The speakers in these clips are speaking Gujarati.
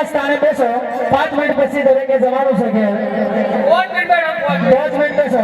સ્થાને બેસો 5 મિનિટ પછી દરેકે જવાનું છે કે 5 મિનિટ બેસો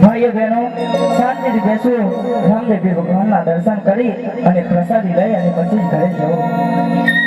ભાઈઓ બહેનો શાંતિથી બેસવું રામદેવ ભગવાનના દર્શન કરી અને પ્રસાદી લઈ અને પછી ઘરે જવું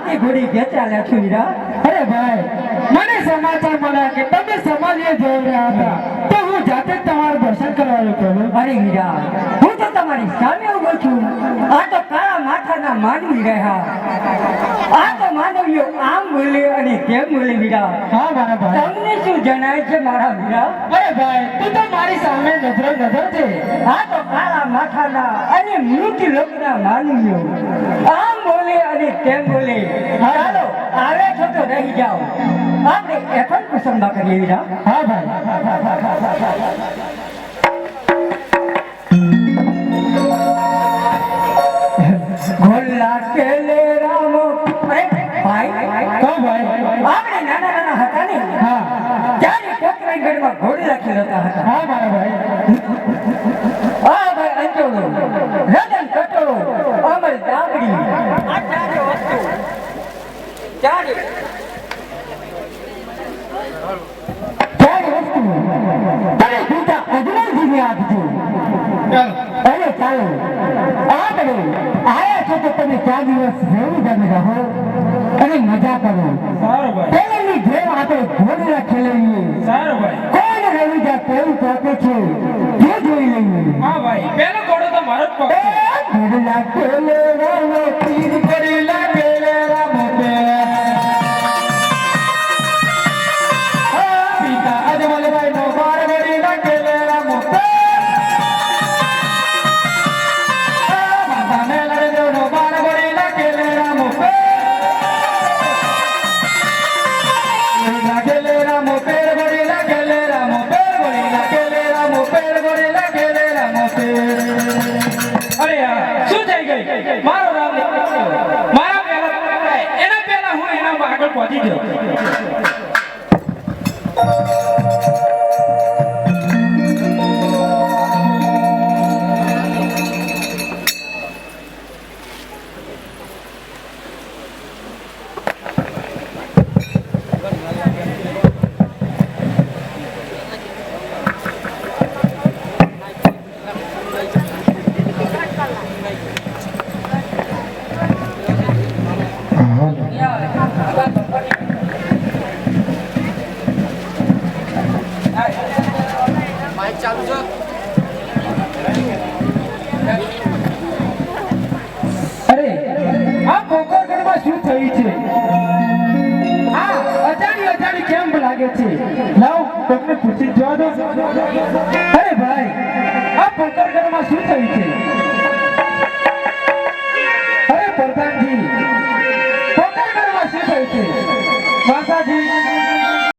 હાથી ઘોડી વેચા લેશું વીરા. અરે ભાઈ, મને સમાચાર મળ્યા કે તમે સમાધિએ જઈ રહ્યા હતા, તો હું જાતે જ તમારું દર્શન કરવાનું કહ્યું. અરે વીરા, હું તો તમારી સામે ઉભો છું. આ તો કાળા માથાના માનવી રહ્યા. આ તો માનવીઓ આમ બોલે અને તેમ બોલે વીરા. હા મારા ભાઈ. તમને શું જણાય છે મારા વીરા? અરે ભાઈ, તું તો મારી સામે નજરો નજર છે. આ તો કાળા માથાના અને મૃત્યુ લોકના માનવીઓ આમ બોલે અને તેમ બોલે. ચાલો આવે છો તો રહી જાઓ. આપણે એફન કુસંબા કરીએ વીરા. હા ભાઈ. ગોલા કેલે રામો. અરે ભાઈ, કહો ભાઈ. આપણે નાના નાના હતા ને, હા ત્યારે ઠકરાઈગઢમાં ઘોડી રાખી રહેતા હતા. હા મારા ભાઈ. આ ભાઈ અંચોળો, રતન કટોળો, અમર દાબડી. ચારે વસ્તુ તમે પિતા અજમલજીને આપજો. અરે ચાલો, આપણે આયા છો તો તમે 4 દિવસ રહેવું ગમે રહો અને મજા કરો. સારું ભાઈ, પહેલાની જેમ આપણે ઘોડીલા ખેલાવીએ. સારું ભાઈ. કોણ રવિ જા કેવું ચાકે છે તે જોઈ લઈએ. હા ભાઈ, પેલો ઘોડો તો મારો જ પગ છે. ઘોડીલા ખેલે રામો તીર કરી લાગે રામો પે. પિતા અજમલભાઈ નો બાર વળી લાગે રામો પે. માતા મેલડીનો નો બાર વળી લાગે રામો પે. લાગે રામો પેર વળી લાગે રામો પેર વળી લાગે રામો પેર વળી લાગે રામો પેર. અરે યાર, શું થઈ ગઈ? મારો રામ મારા પહેલા એના પહેલા હું એના આગળ પહોંચી ગયો. અરે આ કોકરગઢમાં શું થયું છે? આ અજાણી કેમ લાગે છે? લાવ કોકને પૂછી જોવા દો.